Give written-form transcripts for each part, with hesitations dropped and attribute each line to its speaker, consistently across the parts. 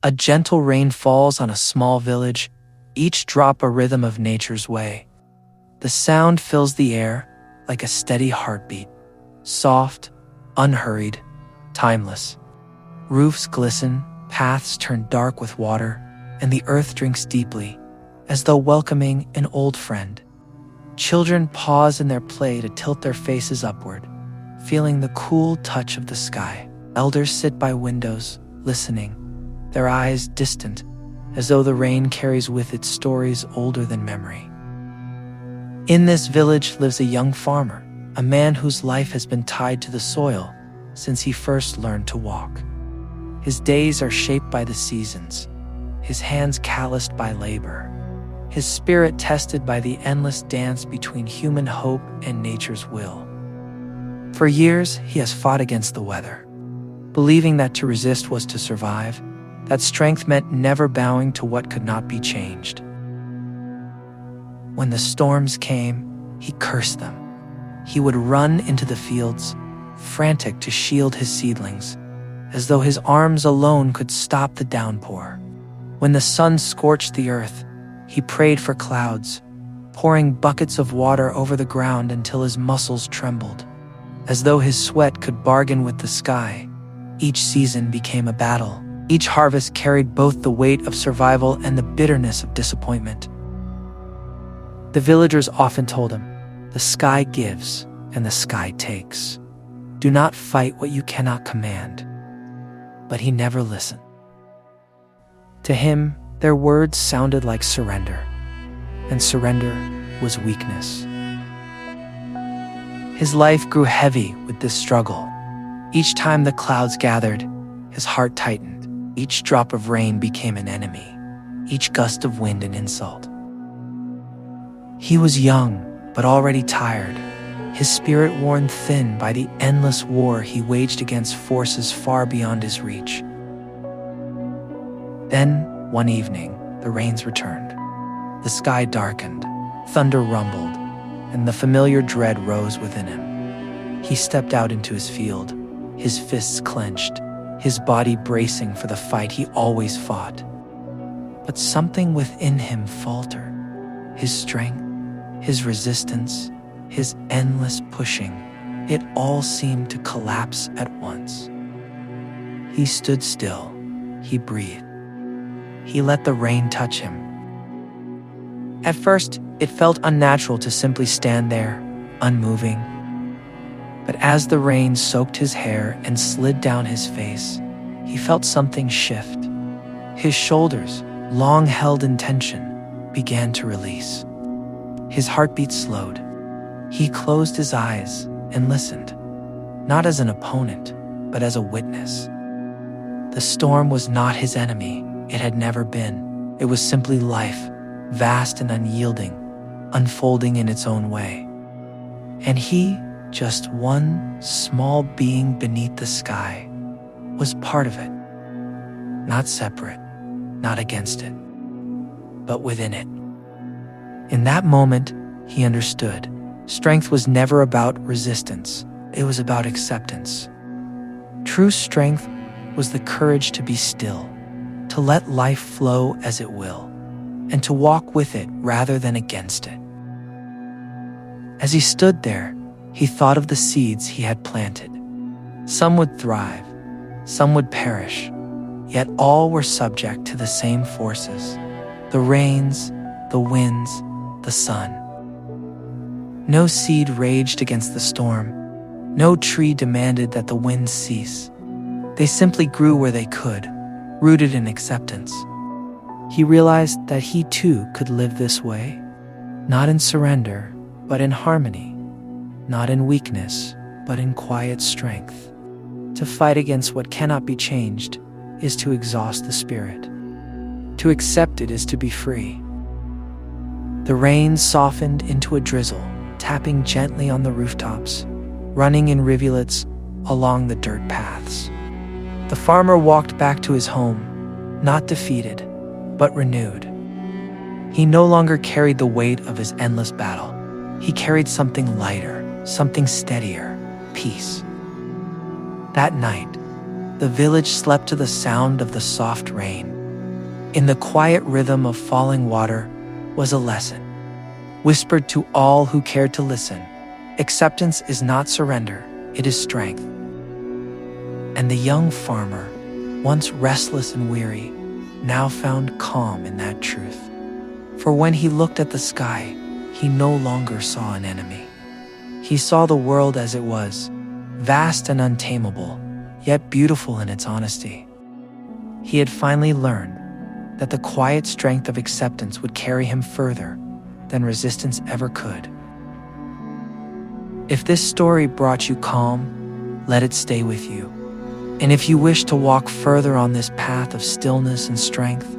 Speaker 1: A gentle rain falls on a small village, each drop a rhythm of nature's way. The sound fills the air like a steady heartbeat, soft, unhurried, timeless. Roofs glisten, paths turn dark with water, and the earth drinks deeply, as though welcoming an old friend. Children pause in their play to tilt their faces upward, feeling the cool touch of the sky. Elders sit by windows, listening, their eyes distant, as though the rain carries with it stories older than memory. In this village lives a young farmer, a man whose life has been tied to the soil since he first learned to walk. His days are shaped by the seasons, his hands calloused by labor, his spirit tested by the endless dance between human hope and nature's will. For years, he has fought against the weather, believing that to resist was to survive, that strength meant never bowing to what could not be changed. When the storms came, he cursed them. He would run into the fields, frantic to shield his seedlings, as though his arms alone could stop the downpour. When the sun scorched the earth, he prayed for clouds, pouring buckets of water over the ground until his muscles trembled. As though his sweat could bargain with the sky, each season became a battle. Each harvest carried both the weight of survival and the bitterness of disappointment. The villagers often told him, "The sky gives and the sky takes. Do not fight what you cannot command." But he never listened. To him, their words sounded like surrender, and surrender was weakness. His life grew heavy with this struggle. Each time the clouds gathered, his heart tightened. Each drop of rain became an enemy, each gust of wind an insult. He was young, but already tired, his spirit worn thin by the endless war he waged against forces far beyond his reach. Then, one evening, the rains returned. The sky darkened, thunder rumbled, and the familiar dread rose within him. He stepped out into his field, his fists clenched, his body bracing for the fight he always fought. But something within him faltered. His strength, his resistance, his endless pushing, it all seemed to collapse at once. He stood still, he breathed. He let the rain touch him. At first, it felt unnatural to simply stand there, unmoving. But as the rain soaked his hair and slid down his face, he felt something shift. His shoulders, long held in tension, began to release. His heartbeat slowed. He closed his eyes and listened, not as an opponent, but as a witness. The storm was not his enemy. It had never been. It was simply life, vast and unyielding, unfolding in its own way. And he, just one small being beneath the sky, was part of it. Not separate, not against it, but within it. In that moment, he understood. Strength was never about resistance. It was about acceptance. True strength was the courage to be still, to let life flow as it will, and to walk with it rather than against it. As he stood there, he thought of the seeds he had planted. Some would thrive, some would perish, yet all were subject to the same forces: the rains, the winds, the sun. No seed raged against the storm. No tree demanded that the winds cease. They simply grew where they could, rooted in acceptance. He realized that he too could live this way, not in surrender, but in harmony, not in weakness, but in quiet strength. To fight against what cannot be changed is to exhaust the spirit. To accept it is to be free. The rain softened into a drizzle, tapping gently on the rooftops, running in rivulets along the dirt paths. The farmer walked back to his home, not defeated, but renewed. He no longer carried the weight of his endless battle. He carried something lighter, something steadier: peace. That night, the village slept to the sound of the soft rain. In the quiet rhythm of falling water was a lesson, whispered to all who cared to listen. Acceptance is not surrender, it is strength. And the young farmer, once restless and weary, now found calm in that truth. For when he looked at the sky, he no longer saw an enemy. He saw the world as it was, vast and untamable, yet beautiful in its honesty. He had finally learned that the quiet strength of acceptance would carry him further than resistance ever could. If this story brought you calm, let it stay with you. And if you wish to walk further on this path of stillness and strength,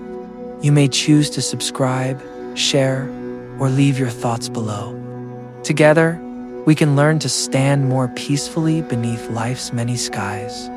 Speaker 1: you may choose to subscribe, share, or leave your thoughts below. Together, we can learn to stand more peacefully beneath life's many skies.